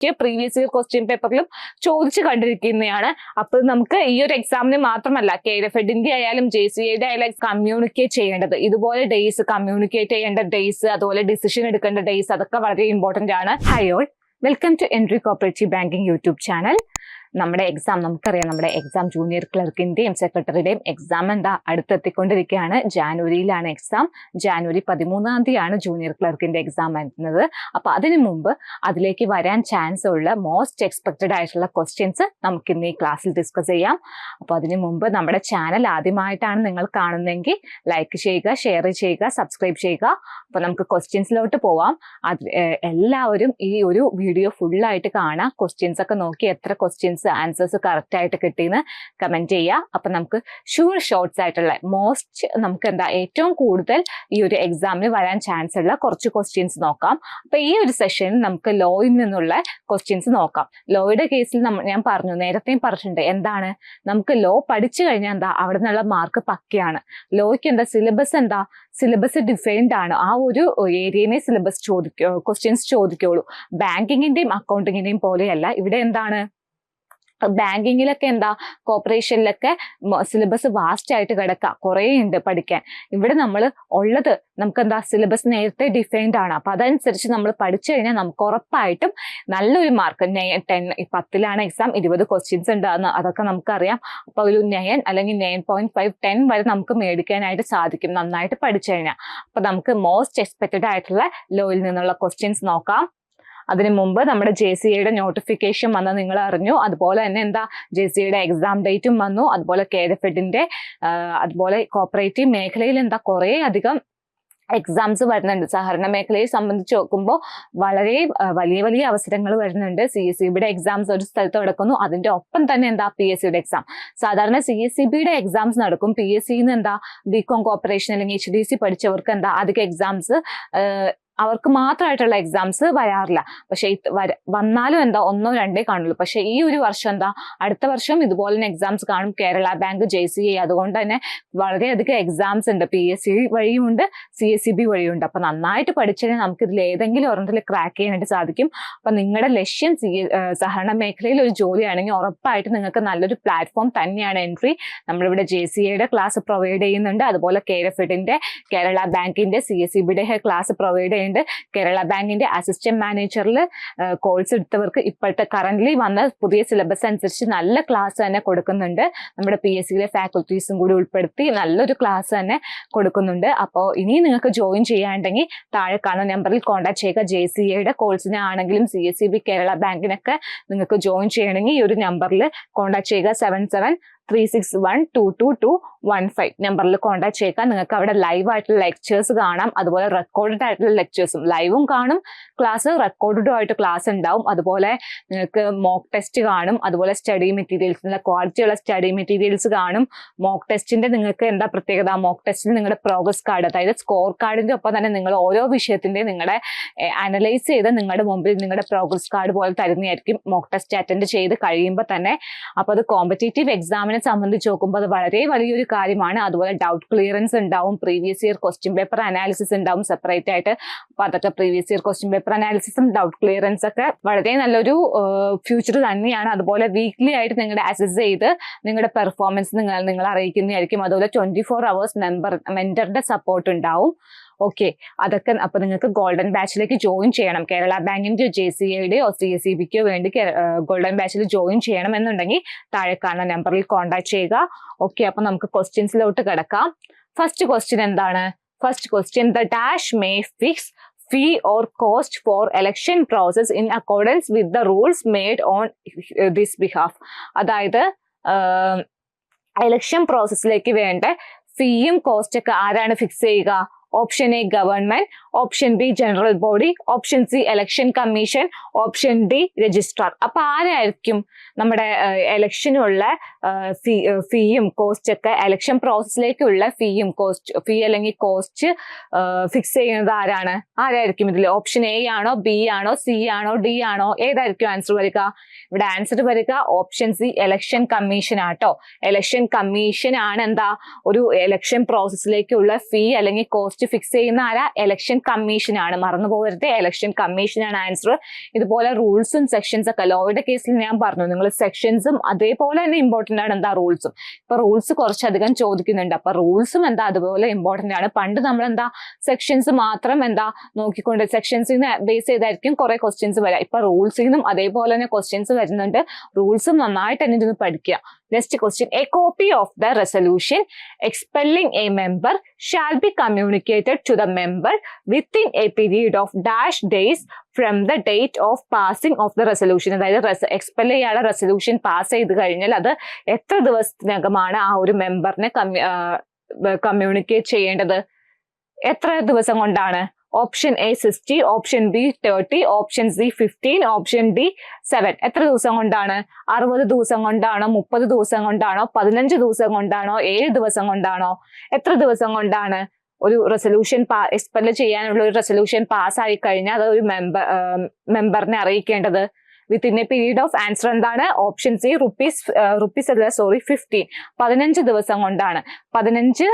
മിക്ക previous year question പേപ്പറിലും ചോദിച്ചു കണ്ടിരിക്കുന്നതാണ്. അപ്പൊ നമുക്ക് ഈ ഒരു എക്സാമിന് മാത്രമല്ല KFED ആയാലും JCA ആയാലും കമ്മ്യൂണിക്കേറ്റ് ചെയ്യേണ്ടത് ഇതുപോലെ ഡേയ്സ്, കമ്മ്യൂണിക്കേറ്റ് ചെയ്യേണ്ട ഡേയ്സ്, അതുപോലെ ഡിസിഷൻ എടുക്കേണ്ട ഡേയ്സ്, അതൊക്കെ വളരെ ഇമ്പോർട്ടന്റ് ആണ്. Hi all, welcome to entry cooperative banking YouTube channel. നമ്മുടെ എക്സാം നമുക്കറിയാം, നമ്മുടെ എക്സാം ജൂനിയർ ക്ലർക്കിന്റെയും സെക്രട്ടറിയുടെയും എക്സാം അടുത്തെത്തിക്കൊണ്ടിരിക്കുകയാണ്. ജാനുവരിയിലാണ് എക്സാം. ജാനുവരി 13 ജൂനിയർ ക്ലർക്കിന്റെ എക്സാം വരുന്നത്. അപ്പൊ അതിനു മുമ്പ് അതിലേക്ക് വരാൻ ചാൻസ് ഉള്ള മോസ്റ്റ് എക്സ്പെക്റ്റഡ് ആയിട്ടുള്ള ക്വസ്റ്റ്യൻസ് നമുക്ക് ഇന്ന് ഈ ക്ലാസ്സിൽ ഡിസ്കസ് ചെയ്യാം. അപ്പൊ അതിനു മുമ്പ് നമ്മുടെ ചാനൽ ആദ്യമായിട്ടാണ് നിങ്ങൾ കാണുന്നതെങ്കിൽ ലൈക്ക് ചെയ്യുക, ഷെയർ ചെയ്യുക, സബ്സ്ക്രൈബ് ചെയ്യുക. അപ്പൊ നമുക്ക് ക്വസ്റ്റ്യൻസിലോട്ട് പോവാം. എല്ലാവരും ഈ ഒരു വീഡിയോ ഫുള്ളായിട്ട് കാണാം. ക്വസ്റ്റ്യൻസ് ഒക്കെ നോക്കി എത്ര ക്വസ്റ്റ്യൻസ് ആൻസേഴ്സ് കറക്റ്റ് ആയിട്ട് കിട്ടിയെന്ന് കമന്റ് ചെയ്യുക. അപ്പൊ നമുക്ക് ഷോർട്ട്സ് ആയിട്ടുള്ള നമുക്ക് ഏറ്റവും കൂടുതൽ ഈ ഒരു എക്സാമിന് വരാൻ ചാൻസ് ഉള്ള കുറച്ച് ക്വസ്റ്റ്യൻസ് നോക്കാം. അപ്പൊ ഈ ഒരു സെഷനിൽ നമുക്ക് ലോയിൽ നിന്നുള്ള ക്വസ്റ്റ്യൻസ് നോക്കാം. ലോയുടെ കേസിൽ ഞാൻ നേരത്തെയും പറഞ്ഞിട്ടുണ്ട്, എന്താണ് നമുക്ക് ലോ പഠിച്ചു കഴിഞ്ഞാൽ അവിടെ നിന്നുള്ള മാർക്ക് പക്കയാണ്. ലോയ്ക്ക് സിലബസ് ഡിഫൈൻഡ് ആണ്. ആ ഒരു ഏരിയനെ ക്വസ്റ്റ്യൻസ് ചോദിക്കുള്ളൂ. ബാങ്കിങ്ങിന്റെയും അക്കൗണ്ടിങ്ങിന്റെയും പോലെയല്ല. ഇവിടെ ബാങ്കിങ്ങിലൊക്കെ കോർപ്പറേഷനിലൊക്കെ സിലബസ് വാസ്റ്റ് ആയിട്ട് കിടക്കാം, കുറേ ഉണ്ട് പഠിക്കാൻ. ഇവിടെ നമുക്ക് സിലബസ് നേരത്തെ ഡിഫൈൻഡ് ആണ്. അപ്പൊ അതനുസരിച്ച് നമ്മൾ പഠിച്ചു കഴിഞ്ഞാൽ നമുക്ക് ഉറപ്പായിട്ടും നല്ലൊരു മാർക്ക് 10 എക്സാം 20 ക്വസ്റ്റ്യൻസ് ഉണ്ടാകുന്ന അതൊക്കെ നമുക്കറിയാം. അപ്പൊ ഒരു 9 അല്ലെങ്കിൽ 9.5 10 വരെ നമുക്ക് മേടിക്കാനായിട്ട് സാധിക്കും നന്നായിട്ട് പഠിച്ചു കഴിഞ്ഞാൽ. അപ്പൊ നമുക്ക് മോസ്റ്റ് എക്സ്പെക്റ്റഡ് ആയിട്ടുള്ള ലോയിൽ നിന്നുള്ള ക്വസ്റ്റ്യൻസ് നോക്കാം. അതിനു മുമ്പ് നമ്മുടെ JCAയുടെ നോട്ടിഫിക്കേഷൻ വന്നത് നിങ്ങൾ അറിഞ്ഞു. അതുപോലെ തന്നെ JCAയുടെ എക്സാം ഡേറ്റും വന്നു. അതുപോലെ KFEDന്റെ അതുപോലെ കോപ്പറേറ്റീവ് മേഖലയിൽ കുറേ അധികം എക്സാംസ് വരുന്നുണ്ട്. സഹകരണ മേഖലയെ സംബന്ധിച്ച് നോക്കുമ്പോൾ വളരെ വലിയ അവസരങ്ങൾ വരുന്നുണ്ട്. CSEBയുടെ എക്സാംസ് ഒരു സ്ഥലത്ത് നടക്കുന്നു. അതിന്റെ ഒപ്പം തന്നെ PSCയുടെ എക്സാം. സാധാരണ CSEBയുടെ എക്സാംസ് നടക്കും. PSCന്ന് BCom കോർപ്പറേഷൻ അല്ലെങ്കിൽ HDC പഠിച്ചവർക്ക് അധികം എക്സാംസ് അവർക്ക് മാത്രമായിട്ടുള്ള എക്സാംസ് വരാറില്ല. പക്ഷെ വന്നാലും 1-2 കാണുള്ളൂ. പക്ഷെ ഈ ഒരു വർഷം അടുത്ത വർഷം ഇതുപോലെ തന്നെ എക്സാംസ് കാണും. കേരള ബാങ്ക്, JCA, അതുകൊണ്ട് തന്നെ വളരെയധികം എക്സാംസ് ഉണ്ട്. PSC വഴിയുണ്ട്, CSEB വഴിയുണ്ട്. അപ്പൊ നന്നായിട്ട് പഠിച്ചാൽ നമുക്ക് ഇതിൽ ഏതെങ്കിലും ഒരെണ്ണത്തിൽ ക്രാക്ക് ചെയ്യാനായിട്ട് സാധിക്കും. അപ്പൊ നിങ്ങളുടെ ലക്ഷ്യം സഹകരണ മേഖലയിൽ ഒരു ജോലിയാണെങ്കിൽ ഉറപ്പായിട്ട് നിങ്ങൾക്ക് നല്ലൊരു പ്ലാറ്റ്ഫോം തന്നെയാണ് എൻട്രി. നമ്മളിവിടെ JCAയുടെ ക്ലാസ് പ്രൊവൈഡ് ചെയ്യുന്നുണ്ട്. അതുപോലെ KFEDന്റെ, കേരള ബാങ്കിന്റെ, CSEBയുടെ ക്ലാസ് പ്രൊവൈഡ് ചെയ്യുന്നുണ്ട്. കേരള ബാങ്കിന്റെ അസിസ്റ്റന്റ് മാനേജറിൽ കോഴ്സ് എടുത്തവർക്ക് ഇപ്പോഴത്തെ കറന്റ്ലി വന്ന പുതിയ സിലബസ് അനുസരിച്ച് നല്ല ക്ലാസ് തന്നെ കൊടുക്കുന്നുണ്ട്. നമ്മുടെ PSCയിലെ ഫാക്കൽറ്റീസും കൂടി ഉൾപ്പെടുത്തി നല്ലൊരു ക്ലാസ് തന്നെ കൊടുക്കുന്നുണ്ട്. അപ്പോൾ ഇനി നിങ്ങൾക്ക് ജോയിൻ ചെയ്യാണ്ടെങ്കിൽ താഴെ കാണുന്ന നമ്പറിൽ കോൺടാക്ട് ചെയ്യുക. JCAയുടെ കോഴ്സിനാണെങ്കിലും CSEB, കേരള ബാങ്കിനൊക്കെ നിങ്ങൾക്ക് ജോയിൻ ചെയ്യണമെങ്കിൽ ഈ ഒരു നമ്പറിൽ കോൺടാക്ട് ചെയ്യുക. 7736122215 നമ്പറിൽ കോൺടാക്ട് ചെയ്യുക. നിങ്ങൾക്ക് അവിടെ ലൈവ് ആയിട്ടുള്ള ലെക്ചേഴ്സ് കാണാം. അതുപോലെ റെക്കോർഡഡ് ആയിട്ടുള്ള ലെക്ചേഴ്സും ലൈവും കാണും, ക്ലാസ് റെക്കോർഡഡും ആയിട്ട് ക്ലാസ് ഉണ്ടാവും. അതുപോലെ നിങ്ങൾക്ക് മോക്ക് ടെസ്റ്റ് കാണും. അതുപോലെ സ്റ്റഡി മെറ്റീരിയൽസ്, നല്ല ക്വാളിറ്റിയുള്ള സ്റ്റഡി മെറ്റീരിയൽസ് കാണും. മോക്ക് ടെസ്റ്റിന്റെ നിങ്ങൾക്ക് പ്രത്യേകത? മോക്ക് ടെസ്റ്റിൽ നിങ്ങളുടെ പ്രോഗ്രസ് കാർഡ്, അതായത് സ്കോർ കാർഡിന്റെ ഒപ്പം തന്നെ നിങ്ങൾ ഓരോ വിഷയത്തിന്റെ നിങ്ങളുടെ അനലൈസ് ചെയ്ത് നിങ്ങളുടെ മുമ്പിൽ നിങ്ങളുടെ പ്രോഗ്രസ് കാർഡ് പോലെ തരുന്നതായിരിക്കും മോക്ക് ടെസ്റ്റ് അറ്റൻഡ് ചെയ്ത് കഴിയുമ്പോൾ തന്നെ. അപ്പൊ അത് കോമ്പറ്റേറ്റീവ് എക്സാമിനെ സംബന്ധിച്ച് നോക്കുമ്പോൾ അത് വളരെ വലിയൊരു കാര്യമാണ്. അതുപോലെ ഡൗട്ട് ക്ലിയറൻസ് ഉണ്ടാവും, previous year question paper analysis ഉണ്ടാവും സെപ്പറേറ്റ് ആയിട്ട്. അപ്പൊ അതൊക്കെ പ്രീവിയസ് ഇയർ ക്വസ്റ്റ്യൻ പേപ്പർ അനാലിസിസും ഡൗട്ട് ക്ലിയറൻസ് ഒക്കെ വളരെ നല്ലൊരു ഫ്യൂച്ചർ തന്നെയാണ്. അതുപോലെ വീക്ക്ലി ആയിട്ട് നിങ്ങളുടെ അസസ് ചെയ്ത് നിങ്ങളുടെ പെർഫോമൻസ് നിങ്ങൾ അറിയിക്കുന്നതായിരിക്കും. അതുപോലെ 24 hours മെന്ററുടെ സപ്പോർട്ട് ഉണ്ടാവും. ഓക്കെ, അതൊക്കെ. അപ്പൊ നിങ്ങൾക്ക് ഗോൾഡൻ ബാച്ചിലേക്ക് ജോയിൻ ചെയ്യണം. കേരള ബാങ്കിന്റെ JCAയുടെയോ CSEBക്കോ വേണ്ടി ഗോൾഡൻ ബാച്ചിൽ ജോയിൻ ചെയ്യണം എന്നുണ്ടെങ്കിൽ താഴെ കാണുന്ന നമ്പറിൽ കോൺടാക്ട് ചെയ്യുക. ഓക്കെ, അപ്പൊ നമുക്ക് ക്വസ്റ്റ്യൻസിലോട്ട് കിടക്കാം. ഫസ്റ്റ് ക്വസ്റ്റ്യൻ എന്താണ്? First question, the dash may fix fee or cost for election process in accordance with the rules made on this behalf. അതായത് ഇലക്ഷൻ പ്രോസസ്സിലേക്ക് വേണ്ട ഫീയും കോസ്റ്റ് ഒക്കെ ആരാണ് ഫിക്സ് ചെയ്യുക? Option A government, option B general body, option C election commission, option D registrar. അപ്പൊ ആരായിരിക്കും നമ്മുടെ ഇലക്ഷനുള്ള ഫീയും cost ഒക്കെ, election പ്രോസസ്സിലേക്കുള്ള ഫീ അല്ലെങ്കിൽ കോസ്റ്റ് ഫിക്സ് ചെയ്യുന്നത് ആരായിരിക്കും ഇതിൽ? ഓപ്ഷൻ എ ആണോ, ബി ആണോ, സി ആണോ, ഡി ആണോ? ഏതായിരിക്കും ആൻസർ വരിക? ഇവിടെ ആൻസർ വരിക ഓപ്ഷൻ സി, ഇലക്ഷൻ കമ്മീഷൻ ആട്ടോ. ഇലക്ഷൻ കമ്മീഷൻ ആണ് ഒരു ഇലക്ഷൻ പ്രോസസ്സിലേക്കുള്ള ഫീ അല്ലെങ്കിൽ കോസ്റ്റ് പോസ്റ്റ് ഫിക്സ് ചെയ്യുന്ന ആരാ? ഇലക്ഷൻ കമ്മീഷൻ ആണ്. മറന്നു പോകരുത്, ഇലക്ഷൻ കമ്മീഷൻ ആണ് ആൻസർ. ഇതുപോലെ റൂൾസും സെക്ഷൻസ് ഒക്കെ ലോയുടെ കേസിൽ ഞാൻ പറഞ്ഞു, നിങ്ങൾ സെക്ഷൻസും അതേപോലെ തന്നെ ഇമ്പോർട്ടന്റ് ആണ് എന്താ റൂൾസും. ഇപ്പൊ റൂൾസ് കുറച്ചധികം ചോദിക്കുന്നുണ്ട്, അപ്പൊ റൂൾസും എന്താ അതുപോലെ ഇമ്പോർട്ടന്റ് ആണ്. പണ്ട് നമ്മൾ എന്താ സെക്ഷൻസ് മാത്രം എന്താ നോക്കിക്കൊണ്ട് സെക്ഷൻസിനെ ബേസ് ചെയ്തായിരിക്കും കുറെ ക്വസ്റ്റ്യൻസ് വരാം. ഇപ്പൊ റൂൾസിൽ നിന്നും അതേപോലെ തന്നെ ക്വസ്റ്റ്യൻസ് വരുന്നുണ്ട്. റൂൾസും നന്നായിട്ട് തന്നെ ഇരുന്ന് പഠിക്കുക. Next question. A copy of the resolution expelling a member shall be communicated to the member within a period of dash days from the date of passing of the resolution. അതായത് expel ചെയ്യാനുള്ള resolution pass ചെയ്ത് കഴിഞ്ഞാൽ അത് എത്ര ദിവസത്തിനകമാണ് ആ ഒരു മെമ്പറിനെ communicate ചെയ്യേണ്ടത്? എത്ര ദിവസം കൊണ്ടാണ്? Option A 60, option B 30, option C 15, option D 7. എത്ര ദിവസം കൊണ്ടാണ്? 60 ദിവസം കൊണ്ടാണോ, 30 ദിവസം കൊണ്ടാണോ, 15 ദിവസം കൊണ്ടാണോ, 7 ദിവസം കൊണ്ടാണോ? എത്ര ദിവസം കൊണ്ടാണ് ഒരു റെസൊല്യൂഷൻ എക്സ്പെൽ ചെയ്യാനുള്ള ഒരു റെസൊല്യൂഷൻ പാസ് ആയി കഴിഞ്ഞാൽ അത് ഒരു മെമ്പറിനെ അറിയിക്കേണ്ടത്? Within a period of answer എന്താണ്? ഓപ്ഷൻ സി റുപ്പീസ് അല്ല, സോറി 15. 15 ദിവസം കൊണ്ടാണ്. 15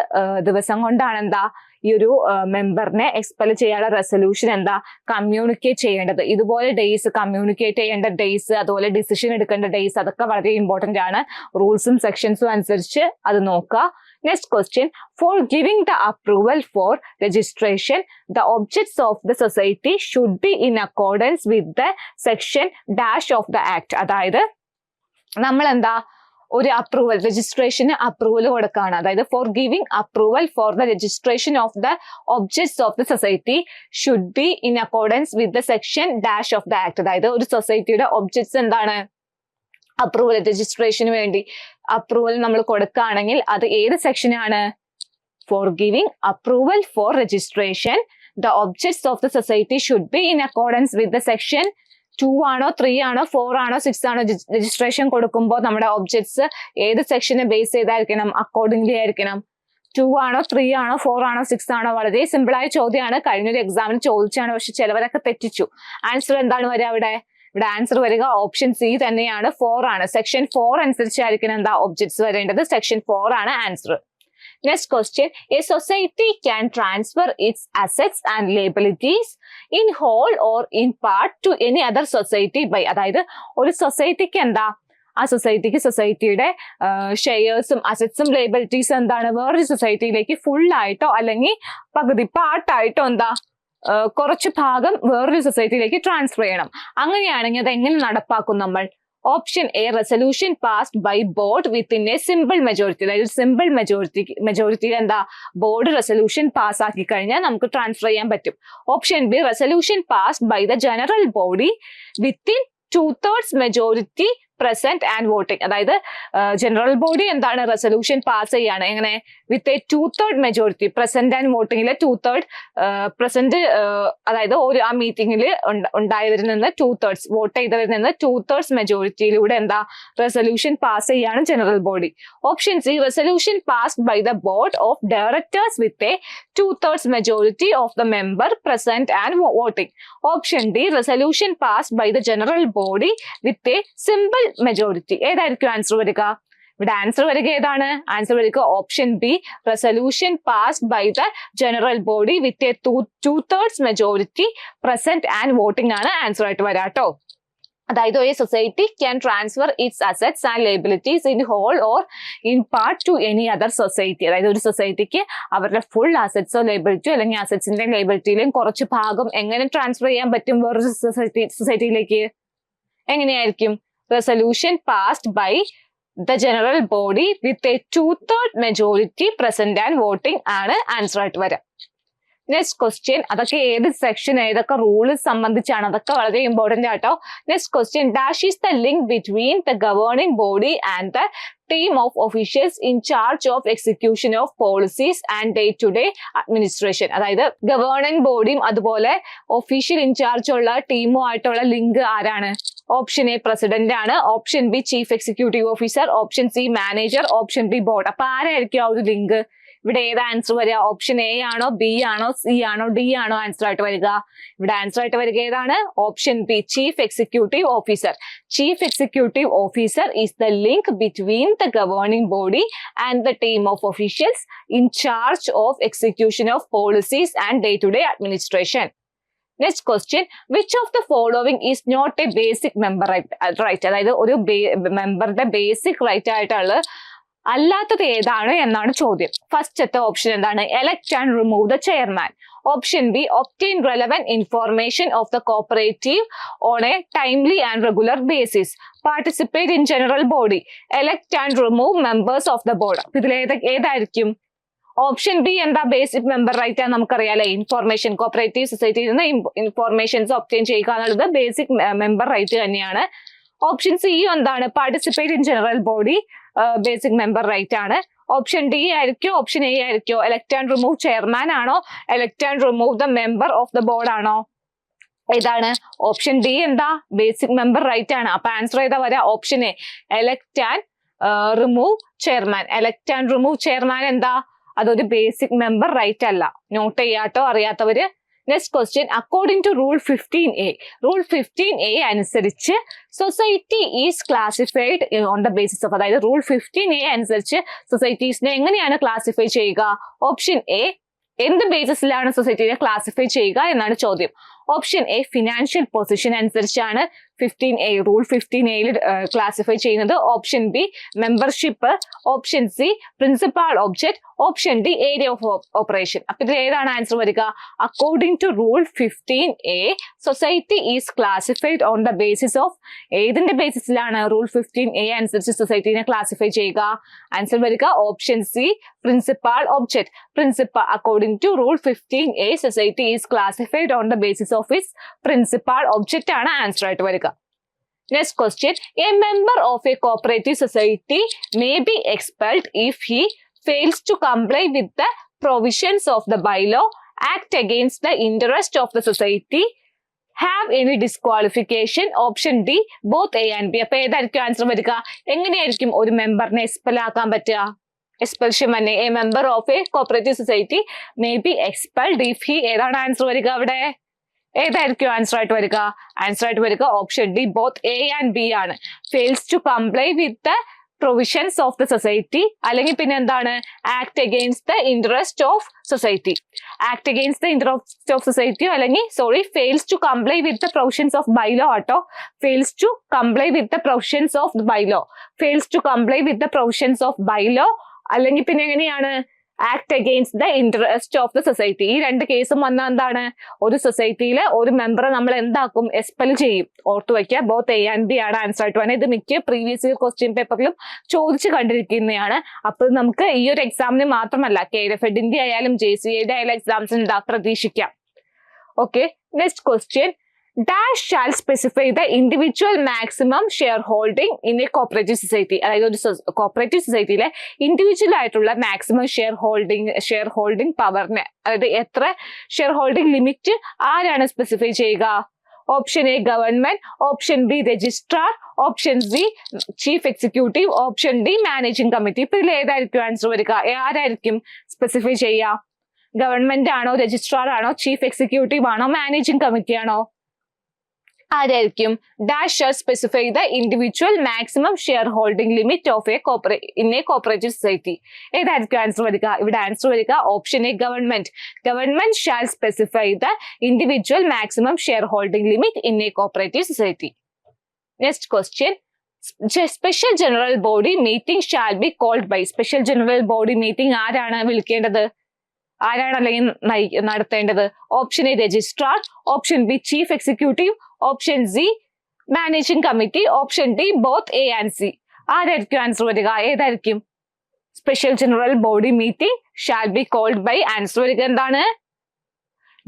ദിവസം കൊണ്ടാണ് എന്താ ഈ ഒരു മെമ്പറിനെ എക്സ്പെൽ ചെയ്യാനുള്ള റെസൊല്യൂഷൻ എന്താ കമ്മ്യൂണിക്കേറ്റ് ചെയ്യേണ്ടത്. ഇതുപോലെ ഡേയ്സ്, കമ്മ്യൂണിക്കേറ്റ് ചെയ്യേണ്ട ഡേയ്സ്, അതുപോലെ ഡിസിഷൻ എടുക്കേണ്ട ഡേയ്സ്, അതൊക്കെ വളരെ ഇമ്പോർട്ടന്റ് ആണ്. റൂൾസും സെക്ഷൻസും അനുസരിച്ച് അത് നോക്കുക. Next question. For giving the approval for registration, the objects of the society should be in accordance with the section dash of the act. അതായത് നമ്മൾ എന്താ ഒരു അപ്രൂവൽ, രജിസ്ട്രേഷന് അപ്രൂവൽ കൊടുക്കുകയാണ്. അതായത് for giving approval for the registration of the objects of the society should be in accordance with the section dash of the act. അതായത് ഒരു സൊസൈറ്റിയുടെ objects എന്താണ്? അപ്രൂവൽ, രജിസ്ട്രേഷന് വേണ്ടി അപ്രൂവൽ നമ്മൾ കൊടുക്കുകയാണെങ്കിൽ അത് ഏത് സെക്ഷനാണ്? For giving approval four registration the objects of the society should be in accordance with the section 2 ആണോ 3 ആണോ 4 ആണോ 6 ആണോ രജിസ്ട്രേഷൻ കൊടുക്കുമ്പോൾ നമ്മുടെ ഒബ്ജക്ട്സ് ഏത് സെക്ഷനെ ബേസ് ചെയ്തായിരിക്കണം? അക്കോർഡിംഗ്ലി ആയിരിക്കണം. 2 ആണോ 3 ആണോ 4 ആണോ 6 ആണോ? വളരെ സിമ്പിൾ ആയ ചോദ്യമാണ്, കഴിഞ്ഞൊരു എക്സാമിന് ചോദിച്ചാണ്, പക്ഷെ ചിലവരൊക്കെ തെറ്റിച്ചു. ആൻസർ എന്താണ് വരിക ഇവിടെ? ഇവിടെ ആൻസർ വരിക ഓപ്ഷൻ സി തന്നെയാണ്, 4 ആണ്. സെക്ഷൻ 4 അനുസരിച്ചായിരിക്കണം എന്താ ഒബ്ജക്ട്സ് വരേണ്ടത്. സെക്ഷൻ 4 ആണ് answer. Next question. A society can transfer its assets and liabilities in whole or in part to any other society by. അതായത് ഒരു സൊസൈറ്റിക്ക് എന്താ ആ സൊസൈറ്റിയുടെ ഷെയർസും അസറ്റ്സും ലയബിലിറ്റീസും എന്താണ് വേറൊരു സൊസൈറ്റിയിലേക്ക് ഫുൾ ആയിട്ടോ അല്ലെങ്കിൽ പകുതി പാർട്ടായിട്ടോ എന്താ കുറച്ച് ഭാഗം വേറൊരു സൊസൈറ്റിയിലേക്ക് ട്രാൻസ്ഫർ ചെയ്യണം. അങ്ങനെയാണെങ്കിൽ അത് എങ്ങനെ നടപ്പാക്കും നമ്മൾ? Option A resolution passed by board within a simple majority. അതായത് സിമ്പിൾ മെജോറിറ്റിയിൽ എന്താ ബോർഡ് റെസൊല്യൂഷൻ പാസ് ആക്കി കഴിഞ്ഞാൽ നമുക്ക് ട്രാൻസ്ഫർ ചെയ്യാൻ പറ്റും. Option B resolution passed by the general body within 2/3 majority present and voting. അതായത് ജനറൽ ബോഡി എന്താണ് റെസൊല്യൂഷൻ പാസ് ചെയ്യാണ് എങ്ങനെ? With a 2/3 majority. Present and വോട്ടിംഗിലെ 2/3 പ്രസന്റ്, അതായത് ഒരു ആ മീറ്റിംഗിൽ ഉണ്ടായവരിൽ നിന്ന് 2/3 വോട്ട് ചെയ്തവരിൽ നിന്ന് 2/3 മെജോറിറ്റിയിലൂടെ എന്താ റെസൊല്യൂഷൻ പാസ് ചെയ്യാണ് general body. Option C resolution passed by the board of directors with a 2/3 majority of the member present and voting. Option D resolution passed by the general body with a simple majority. ഏതായിരിക്കും answer വരിക? ഇവിടെ answer വരിക ഏതാണ്? Answer വരിക option B resolution passed by the general body with a 2/3 majority present and voting ആണ് answer ആയിട്ട് വരാട്ടോ. അതായത് ഒരു society can transfer its assets and liabilities in whole or in part to any other society. അതായത് ഒരു സൊസൈറ്റിക്ക് അവരുടെ full അസറ്റ്സോ ലയബിലിറ്റിയോ അല്ലെങ്കിൽ അസറ്റ്സിന്റെയും ലയബിലിറ്റിയിലെയും കുറച്ച് ഭാഗം എങ്ങനെ ട്രാൻസ്ഫർ ചെയ്യാൻ പറ്റും വേറൊരു സൊസൈറ്റിയിലേക്ക്? എങ്ങനെയായിരിക്കും? Resolution passed by the general body with a 2/3 majority present and voting ആണ് ആൻസർ ആയിട്ട് വരാം. നെക്സ്റ്റ് ക്വസ്റ്റ്യൻ, അതൊക്കെ ഏത് സെക്ഷൻ ഏതൊക്കെ റൂൾ സംബന്ധിച്ചാണ്, അതൊക്കെ വളരെ ഇമ്പോർട്ടന്റ് ആട്ടോ. Next question, dash is the link between the governing body and the team of officials in charge of execution of policies and day to day administration. അതായത് governing ബോഡിയും അതുപോലെ ഒഫീഷ്യൽ ഇൻചാർജ് ഉള്ള ടീമുമായിട്ടുള്ള link ആരാണ്? Option A president ആണ്, option B chief executive officer, option C manager, option B board. അപ്പൊ ആരായിരിക്കും ആ ഒരു ലിങ്ക്? ഇവിടെ ഏത് ആൻസർ വരിക? ഓപ്ഷൻ എ ആണോ, ബി ആണോ, സി ആണോ, ഡി ആണോ ആൻസർ ആയിട്ട് വരിക? ഇവിടെ ആൻസർ ആയിട്ട് വരിക ഏതാണ്? Option B, chief executive officer. Chief executive officer is the link between the governing body and the team of officials in charge of execution of policies and day to day administration. Next question, which of the following is not a basic member right? അതായത് ഒരു മെമ്പറുടെ basic right ആയിട്ടുള്ള അല്ലാത്തത് ഏതാണ് എന്നാണ് ചോദ്യം. ഫസ്റ്റത്തെ option എന്താണ്? Elect and remove the chairman. Option B, obtain relevant information of the cooperative on A timely and regular basis. Participate in general body. Elect and remove members of the board. ഇതിൽ ഏതായിരിക്കും? Option B എന്താ? Basic member right ആണ്, നമുക്കറിയാലേ. Information, cooperative സൊസൈറ്റിയിൽ നിന്ന് informations obtain ചെയ്യുക എന്നുള്ളത് basic member right തന്നെയാണ്. Option C എന്താണ്? Participate in general body, basic member right ആണ്. ഓപ്ഷൻ ഡി ആയിരിക്കോ, ഓപ്ഷൻ എ ആയിരിക്കോ? എലക്ട് ആൻഡ് റിമൂവ് ചെയർമാൻ ആണോ, elect and remove the member of the board ആണോ? ഏതാണ്? ഓപ്ഷൻ ഡി എന്താ? ബേസിക് മെമ്പർ റൈറ്റ് ആണ്. അപ്പൊ ആൻസർ ഏതാ വരാ? Option A, elect and remove chairman. Elect and remove chairman എന്താ? അതൊരു ബേസിക് മെമ്പർ റൈറ്റ് അല്ല. നോട്ട് ചെയ്യാട്ടോ അറിയാത്തവര്. Next question, according to rule 15A. Rule 15A അനുസരിച്ച് society is classified on the basis of, അതായത് റൂൾ 15A അനുസരിച്ച് സൊസൈറ്റീസിനെ എങ്ങനെയാണ് classify ചെയ്യുക? Option A, എന്ത് ബേസിസിലാണ് സൊസൈറ്റിനെ ക്ലാസിഫൈ ചെയ്യുക എന്നാണ് ചോദ്യം. ഓപ്ഷൻ എ, ഫിനാൻഷ്യൽ പൊസിഷൻ അനുസരിച്ചാണ് 15A റൂൾ 15A ക്ലാസിഫൈ ചെയ്യുന്നത്. Option B, membership. Option C, principal object. Option D, area of operation. അപ്പൊ ഇത് ഏതാണ് ആൻസർ വരിക? According to rule 15A society is classified on the basis of, ഏതിന്റെ ബേസിസിലാണ് rule 15A അനുസരിച്ച് സൊസൈറ്റിനെ ക്ലാസിഫൈ ചെയ്യുക? ആൻസർ വരിക option C, principal object. Principal, according to rule 15A society is classified on the basis of its principal object ആണ് answer ആയിട്ട് വരിക. Next question, a member of a cooperative society may be expelled if he fails to comply with the provisions of the bylaw, act against the interest of the society, have any disqualification. Option D, both A and B. അപ്പൊ ഏതായിരിക്കും answer വരിക? എങ്ങനെയായിരിക്കും ഒരു മെമ്പറിനെ expel ആക്കാൻ പറ്റുക? Expulsion തന്നെ. A member of a cooperative society may be expelled if he, ഏതാണ് answer വരിക അവിടെ? ഏതായിരിക്കും ആൻസർ ആയിട്ട് വരിക? ആൻസർ ആയിട്ട് വരിക option D, both A and B ആണ്. Fails to comply with the provisions of the society, അല്ലെങ്കിൽ പിന്നെ എന്താണ്? Act against the interest of society. Act against the interest of സൊസൈറ്റിയോ അല്ലെങ്കിൽ fails to comply with the provisions of bylaw ആട്ടോ. Fails to comply with the provisions of bylaw. Fails to comply with the provisions of bylaw, അല്ലെങ്കിൽ പിന്നെ എങ്ങനെയാണ്? Act against the interest of the society. ഈ രണ്ട് കേസും വന്നാൽ എന്താണ്? ഒരു സൊസൈറ്റിയിലെ ഒരു മെമ്പറെ നമ്മൾ എന്താക്കും? എക്സ്പെൽ ചെയ്യും. ഓർത്തു വയ്ക്കുക, ബോത്ത് എ ആൻഡ് ബി ആണ് ആൻസർ ആയിട്ട് വന്നത്. ഇത് മിക്ക പ്രീവിയസ് ഇയർ ക്വസ്റ്റ്യൻ പേപ്പറിലും ചോദിച്ചു കണ്ടിരിക്കുന്നതാണ്. അപ്പൊ നമുക്ക് ഈ ഒരു എക്സാമിന് മാത്രമല്ല, KFED ആയാലും JCA ആയാലും എക്സാംസിന് പ്രതീക്ഷിക്കാം. Okay, next question, dash shall specify the individual maximum share holding in a cooperative society. അതായത് ഒരു കോപ്പറേറ്റീവ് സൊസൈറ്റിയിലെ ഇൻഡിവിജ്വൽ ആയിട്ടുള്ള മാക്സിമം ഷെയർ ഹോൾഡിംഗ് പവറിനെ, അതായത് എത്ര ഷെയർ ഹോൾഡിംഗ് ലിമിറ്റ് ആരാണ് സ്പെസിഫൈ ചെയ്യുക? Option A, government. Option B, registrar. Option C, chief executive. Option D, managing committee. ഇപ്പൊ ഇതിൽ ഏതായിരിക്കും ആൻസർ വരിക? ആരായിരിക്കും സ്പെസിഫൈ ചെയ്യുക? ഗവൺമെന്റ് ആണോ, രജിസ്ട്രാർ ആണോ, ചീഫ് എക്സിക്യൂട്ടീവ് ആണോ, മാനേജിംഗ് കമ്മിറ്റി ആണോ? ആരായിരിക്കും? Dash shall specify the individual maximum share holding limit of a cooperative society. ഏതായിരിക്കും ആൻസർ വരിക? ഇവിടെ ആൻസർ വരിക option A, government. Government shall specify the individual maximum share holding limit in a cooperative society. Next question, special general body meeting shall be called by. Special general body meeting ആരാണ് വിളിക്കേണ്ടത്? ആരാണ് അല്ലെങ്കിൽ നടത്തേണ്ടത്? Option A, registrar. Option B, chief executive. Option C, managing committee. Option D, both A and C. ആരായിരിക്കും answer വരിക? ഏതായിരിക്കും? Special general body meeting shall be called by. Answer വരിക എന്താണ്?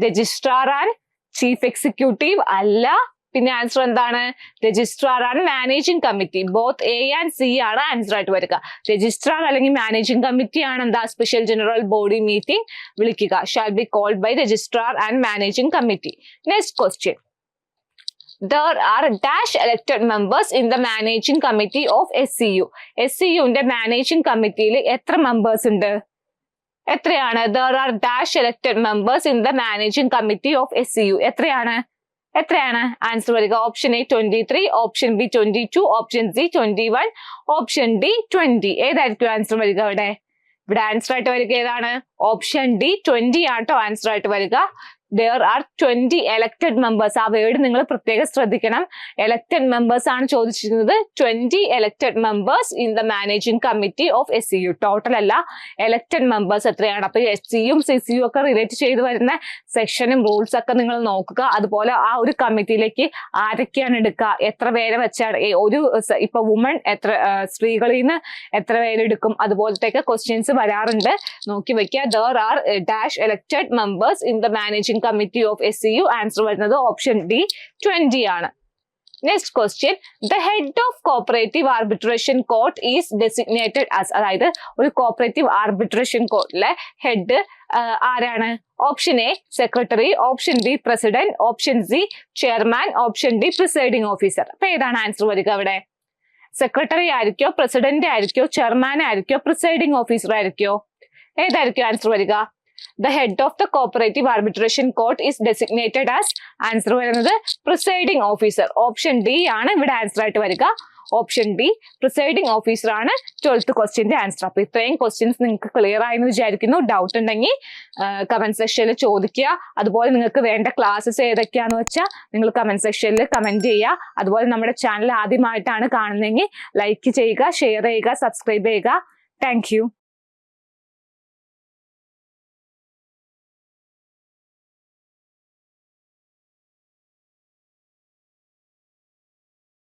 രജിസ്ട്രാർ ആൻഡ് ചീഫ് എക്സിക്യൂട്ടീവ് അല്ല. പിന്നെ answer എന്താണ്? Registrar and managing committee. Both A and C ആണ് answer ആയിട്ട് വരിക. രജിസ്ട്രാർ അല്ലെങ്കിൽ മാനേജിംഗ് കമ്മിറ്റി ആണ് എന്താ? സ്പെഷ്യൽ ജനറൽ ബോഡി മീറ്റിംഗ് വിളിക്കുക. Shall be called by registrar and managing committee. Next question, there are dash elected members in the managing committee of SCU. SCUന്റെ managing കമ്മിറ്റിയിൽ എത്ര മെമ്പേഴ്സ് ഉണ്ട്? എത്രയാണ്? There are dash elected members in the managing committee of SCU. എത്രയാണ്? Answer വരിക option A 23, option B 22, option C 21, option D 20. ഏതായിരിക്കും answer വരിക ഇവിടെ ആൻസർ ആയിട്ട് വരിക ഏതാണ്? ഓപ്ഷൻ ഡി 20 ആട്ടോ ആൻസർ ആയിട്ട് വരിക. There are 20 elected members. ആ വേർഡ് നിങ്ങൾ പ്രത്യേകം ശ്രദ്ധിക്കണം. elected members ആണ് ചോദിച്ചിരുന്നത്. 20 elected members in the managing committee of SCU. Total അല്ല, elected members എത്രയാണ്? അപ്പൊ SCUം CCU ഒക്കെ റിലേറ്റ് ചെയ്ത് വരുന്ന സെക്ഷനും റൂൾസ് ഒക്കെ നിങ്ങൾ നോക്കുക. അതുപോലെ ആ ഒരു കമ്മിറ്റിയിലേക്ക് ആരൊക്കെയാണ് എടുക്കുക, എത്ര പേരെ വെച്ചാണ് ഒരു ഇപ്പൊ വുമൺ സ്ത്രീകളിൽ നിന്ന് എത്ര പേരെടുക്കും, അതുപോലത്തെയൊക്കെ ക്വസ്റ്റ്യൻസ് വരാറുണ്ട്. നോക്കി വെക്കുക. There are dash elected members in the managing committee of SCU. Answer വരുന്നത് ഓപ്ഷൻ ഡി 20 ആണ്. Next question, the head of cooperative arbitration court is designated as. അതായത് ഒരു കോപ്പറേറ്റീവ് ആർബിട്രേഷൻ കോർട്ടിലെ ഹെഡ് ആരാണ്? Option A secretary, option B president, option C chairman, option D presiding officer. അപ്പൊ ഏതാണ് answer വരിക അവിടെ? സെക്രട്ടറി ആയിരിക്കോ, പ്രസിഡന്റ് ആയിരിക്കോ, ചെയർമാൻ ആയിരിക്കോ, പ്രിസൈഡിംഗ് ഓഫീസർ ആയിരിക്കോ? ഏതായിരിക്കും ആൻസർ വരിക? The head of the cooperative arbitration court is designated as. Answer വരുന്നത് പ്രിസൈഡിംഗ് ഓഫീസർ. ഓപ്ഷൻ ഡി ആണ് ഇവിടെ ആൻസർ ആയിട്ട് വരിക. ഓപ്ഷൻ ഡി പ്രിസൈഡിംഗ് ഓഫീസർ ആണ് 12th ക്വസ്റ്റ്യന്റെ ആൻസർ. അപ്പൊ ഇത്രയും ക്വസ്റ്റ്യൻസ് നിങ്ങൾക്ക് ക്ലിയർ ആയെന്ന് വിചാരിക്കുന്നു. ഡൗട്ട് ഉണ്ടെങ്കിൽ കമന്റ് സെക്ഷനിൽ ചോദിക്കുക. അതുപോലെ നിങ്ങൾക്ക് വേണ്ട ക്ലാസ്സസ് ഏതൊക്കെയാന്ന് വെച്ചാൽ നിങ്ങൾ കമന്റ് സെക്ഷനിൽ കമന്റ് ചെയ്യുക. അതുപോലെ നമ്മുടെ ചാനൽ ആദ്യമായിട്ടാണ് കാണുന്നതെങ്കിൽ ലൈക്ക് ചെയ്യുക, ഷെയർ ചെയ്യുക, സബ്സ്ക്രൈബ് ചെയ്യുക. Thank you.